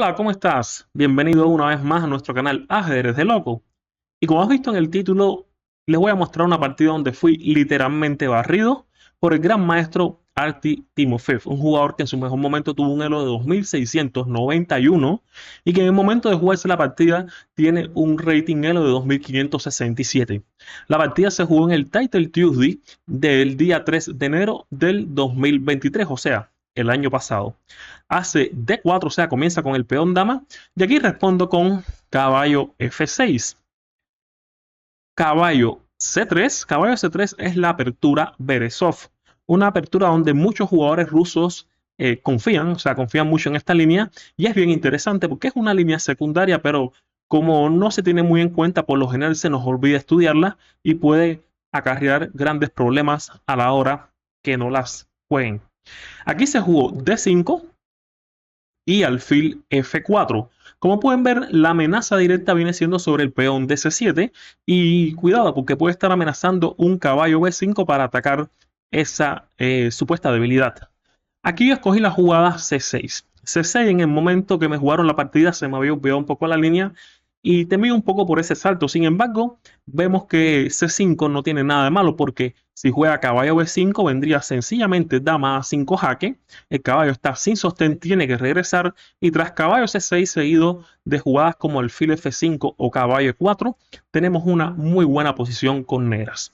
Hola, ¿cómo estás? Bienvenido una vez más a nuestro canal Ajedrez de Loco. Y como has visto en el título, les voy a mostrar una partida donde fui literalmente barrido por el gran maestro Arti Timofeev, un jugador que en su mejor momento tuvo un elo de 2691 y que en el momento de jugarse la partida tiene un rating elo de 2567. La partida se jugó en el Title Tuesday del día 3 de enero del 2023, o sea, el año pasado. Hace D4, o sea, comienza con el peón dama, y aquí respondo con caballo F6. Caballo C3. Caballo C3 es la apertura Berezov, una apertura donde muchos jugadores rusos confían, o sea, confían mucho en esta línea y es bien interesante porque es una línea secundaria, pero como no se tiene muy en cuenta, por lo general se nos olvida estudiarla y puede acarrear grandes problemas a la hora que no las jueguen. Aquí se jugó D5 y alfil F4. Como pueden ver, la amenaza directa viene siendo sobre el peón de C7 y cuidado porque puede estar amenazando un caballo B5 para atacar esa supuesta debilidad. Aquí yo escogí la jugada C6. C6 en el momento que me jugaron la partida se me había olvidado un poco la línea y temí un poco por ese salto. Sin embargo, vemos que C5 no tiene nada de malo porque si juega caballo B5 vendría sencillamente dama A5 jaque. El caballo está sin sostén, tiene que regresar y tras caballo C6 seguido de jugadas como alfil F5 o caballo E4 tenemos una muy buena posición con negras.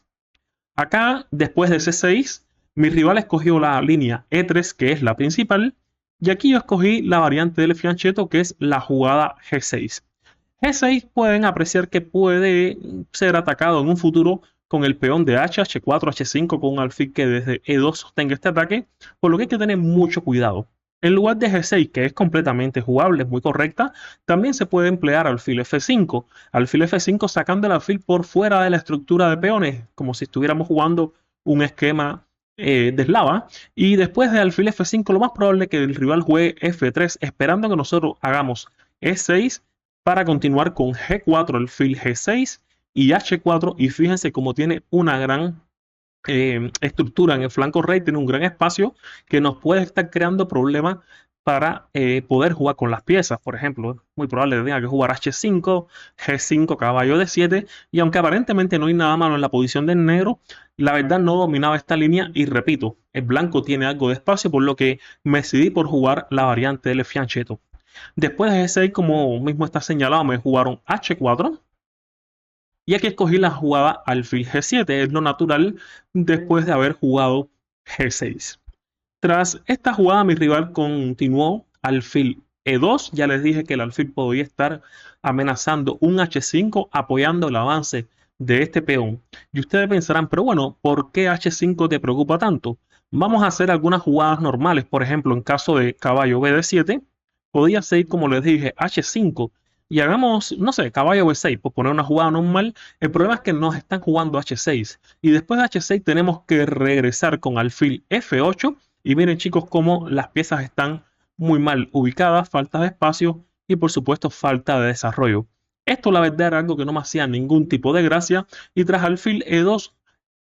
Acá, después de C6, mi rival escogió la línea E3, que es la principal, y aquí yo escogí la variante del fianchetto, que es la jugada G6. G6 pueden apreciar que puede ser atacado en un futuro con el peón de H, H4, H5, con un alfil que desde E2 sostenga este ataque, por lo que hay que tener mucho cuidado. En lugar de G6, que es completamente jugable, es muy correcta, también se puede emplear alfil F5. Alfil F5 sacando el alfil por fuera de la estructura de peones, como si estuviéramos jugando un esquema de eslava. Y después de alfil F5, lo más probable es que el rival juegue F3, esperando que nosotros hagamos E6 para continuar con G4, alfil G6 y H4. Y fíjense cómo tiene una gran estructura en el flanco rey, tiene un gran espacio que nos puede estar creando problemas para poder jugar con las piezas. Por ejemplo, es muy probable que tenga que jugar H5, G5, caballo D7, y aunque aparentemente no hay nada malo en la posición del negro, la verdad no dominaba esta línea y repito, el blanco tiene algo de espacio, por lo que me decidí por jugar la variante del fianchetto. Después de G6, como mismo está señalado, me jugaron H4, y aquí escogí la jugada alfil G7, es lo natural después de haber jugado G6. Tras esta jugada, mi rival continuó alfil E2. Ya les dije que el alfil podía estar amenazando un H5 apoyando el avance de este peón. Y ustedes pensarán, pero bueno, ¿por qué H5 te preocupa tanto? Vamos a hacer algunas jugadas normales. Por ejemplo, en caso de caballo BD7, podía ser, como les dije, H5 y hagamos, no sé, caballo B6, por poner una jugada normal. El problema es que nos están jugando H6 y después de H6 tenemos que regresar con alfil F8 y miren chicos cómo las piezas están muy mal ubicadas, falta de espacio y por supuesto falta de desarrollo. Esto la verdad era algo que no me hacía ningún tipo de gracia y tras alfil E2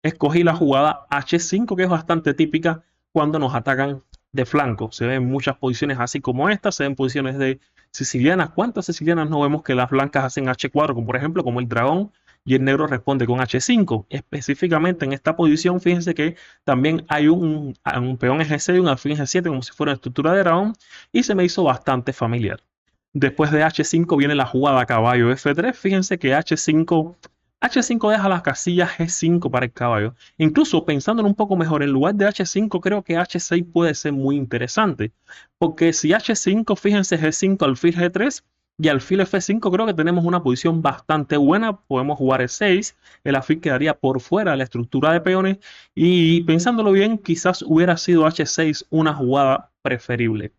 escogí la jugada H5 que es bastante típica cuando nos atacan de flanco. Se ven muchas posiciones así como esta, se ven posiciones de sicilianas. ¿Cuántas sicilianas no vemos que las blancas hacen H4, como por ejemplo como el dragón? Y el negro responde con H5. Específicamente en esta posición, fíjense que también hay un peón en G6 y un alfil en G7 como si fuera una estructura de dragón y se me hizo bastante familiar. Después de H5 viene la jugada caballo F3. Fíjense que H5 deja las casillas G5 para el caballo. Incluso pensándolo un poco mejor, en lugar de H5 creo que H6 puede ser muy interesante. Porque si H5, fíjense G5, alfil G3 y alfil F5 creo que tenemos una posición bastante buena. Podemos jugar E6, el alfil quedaría por fuera de la estructura de peones. Y pensándolo bien, quizás hubiera sido H6 una jugada preferible.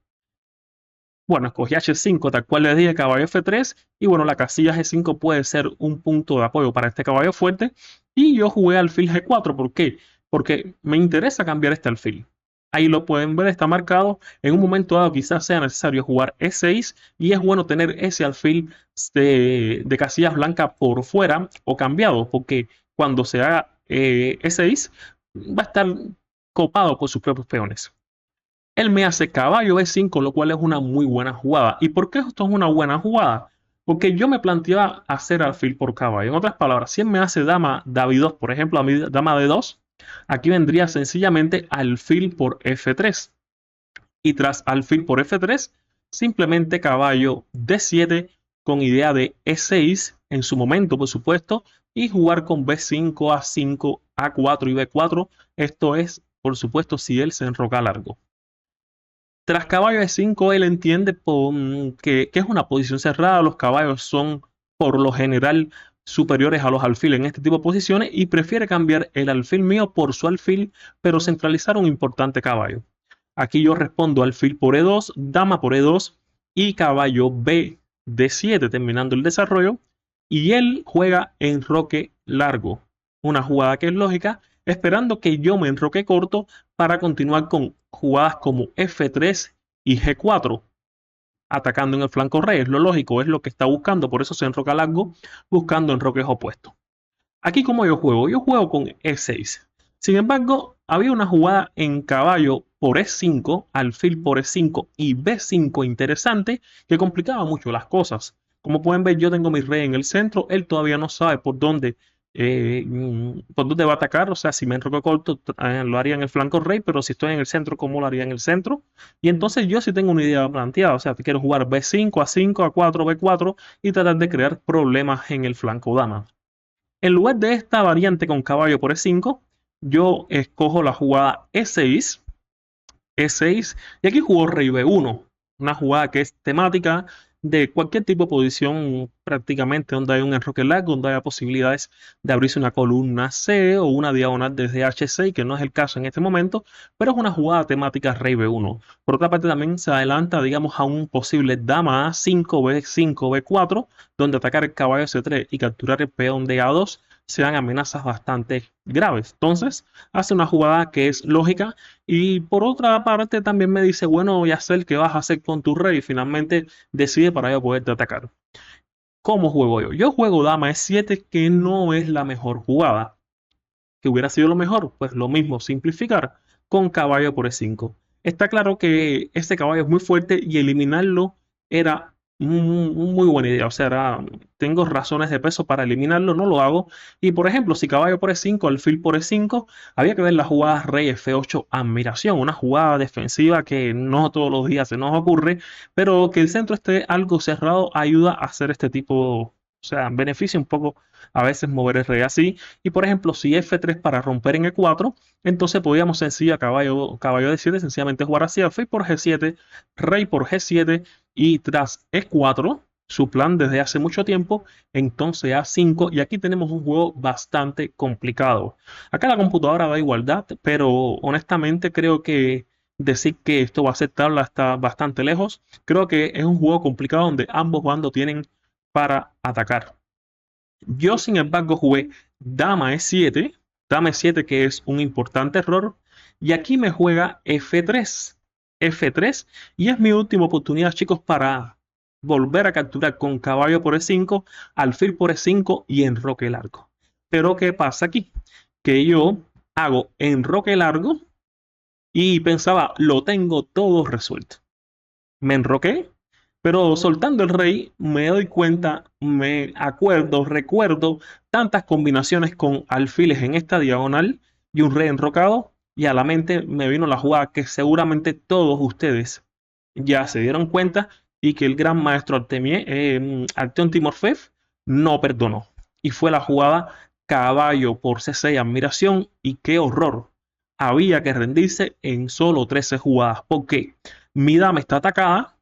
Bueno, escogí H5, tal cual le dije, caballo F3. Y bueno, la casilla G5 puede ser un punto de apoyo para este caballo fuerte. Y yo jugué alfil G4. ¿Por qué? Porque me interesa cambiar este alfil. Ahí lo pueden ver, está marcado. En un momento dado quizás sea necesario jugar E6. Y es bueno tener ese alfil de casillas blancas por fuera o cambiado. Porque cuando se haga E6 va a estar copado por sus propios peones. Él me hace caballo B5, lo cual es una muy buena jugada. ¿Y por qué esto es una buena jugada? Porque yo me planteaba hacer alfil por caballo. En otras palabras, si él me hace dama David2, por ejemplo, a mi dama D2, aquí vendría sencillamente alfil por F3. Y tras alfil por F3, simplemente caballo D7 con idea de E6 en su momento, por supuesto, y jugar con B5, A5, A4 y B4. Esto es, por supuesto, si él se enroca largo. Tras caballo E5, él entiende que es una posición cerrada. Los caballos son, por lo general, superiores a los alfiles en este tipo de posiciones y prefiere cambiar el alfil mío por su alfil, pero centralizar un importante caballo. Aquí yo respondo alfil por E2, dama por E2 y caballo B D7, terminando el desarrollo. Y él juega enroque largo, una jugada que es lógica, esperando que yo me enroque corto para continuar con jugadas como F3 y G4, atacando en el flanco rey. Es lo lógico, es lo que está buscando, por eso se enroca largo, buscando enroques opuestos. Aquí como yo juego con E6. Sin embargo, había una jugada en caballo por E5, alfil por E5 y B5 interesante que complicaba mucho las cosas. Como pueden ver, yo tengo mi rey en el centro, él todavía no sabe por dónde va a atacar. O sea, si me enroco corto, lo haría en el flanco rey, pero si estoy en el centro, ¿cómo lo haría en el centro? Y entonces yo sí tengo una idea planteada. O sea, quiero jugar B5, A5, A4, B4 y tratar de crear problemas en el flanco dama. En lugar de esta variante con caballo por E5, yo escojo la jugada E6, E6, y aquí jugó rey B1, una jugada que es temática de cualquier tipo de posición prácticamente donde hay un enroque largo, donde haya posibilidades de abrirse una columna C o una diagonal desde H6, que no es el caso en este momento, pero es una jugada temática rey B1. Por otra parte también se adelanta, digamos, a un posible dama A5, B5, B4, donde atacar el caballo C3 y capturar el peón de A2 sean amenazas bastante graves. Entonces, hace una jugada que es lógica y por otra parte también me dice, bueno, Yacel, ¿qué vas a hacer con tu rey? Y finalmente decide para yo poderte atacar. ¿Cómo juego yo? Yo juego dama E7, que no es la mejor jugada. ¿Que hubiera sido lo mejor? Pues lo mismo, simplificar con caballo por E5. Está claro que este caballo es muy fuerte y eliminarlo era muy buena idea. O sea, tengo razones de peso para eliminarlo, no lo hago. Y por ejemplo, si caballo por E5, alfil por E5, había que ver la jugada rey F8 admiración, una jugada defensiva que no todos los días se nos ocurre, pero que el centro esté algo cerrado ayuda a hacer este tipo, o sea, beneficia un poco a veces mover el rey así. Y por ejemplo, si F3 para romper en E4, entonces podíamos sencilla caballo D7, sencillamente jugar así, alfil por G7, rey por G7 y tras E4, su plan desde hace mucho tiempo, entonces A5 y aquí tenemos un juego bastante complicado. Acá la computadora da igualdad, pero honestamente creo que decir que esto va a ser tabla está bastante lejos. Creo que es un juego complicado donde ambos bandos tienen para atacar. Yo, sin embargo, jugué dama E7 que es un importante error, y aquí me juega F3, y es mi última oportunidad, chicos, para volver a capturar con caballo por E5, alfil por E5 y enroque largo. Pero ¿qué pasa aquí? Que yo hago enroque largo y pensaba, lo tengo todo resuelto. Me enroqué, pero soltando el rey me doy cuenta, recuerdo tantas combinaciones con alfiles en esta diagonal y un rey enrocado, y a la mente me vino la jugada que seguramente todos ustedes ya se dieron cuenta y que el gran maestro Artyom Timofeev no perdonó. Y fue la jugada caballo por C6 admiración, y qué horror. Había que rendirse en solo 13 jugadas. porque Mi dama está atacada,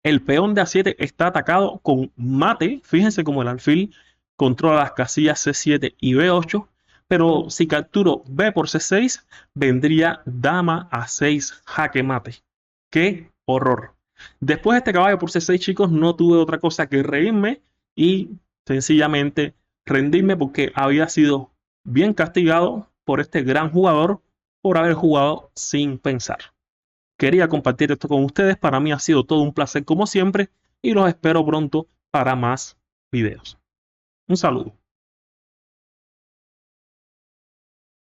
el peón de A7 está atacado con mate. Fíjense cómo el alfil controla las casillas C7 y B8. Pero si capturo B por C6, vendría dama A6 jaque mate. ¡Qué horror! Después de este caballo por C6, chicos, no tuve otra cosa que reírme y sencillamente rendirme, porque había sido bien castigado por este gran jugador por haber jugado sin pensar. Quería compartir esto con ustedes. Para mí ha sido todo un placer como siempre y los espero pronto para más videos. Un saludo.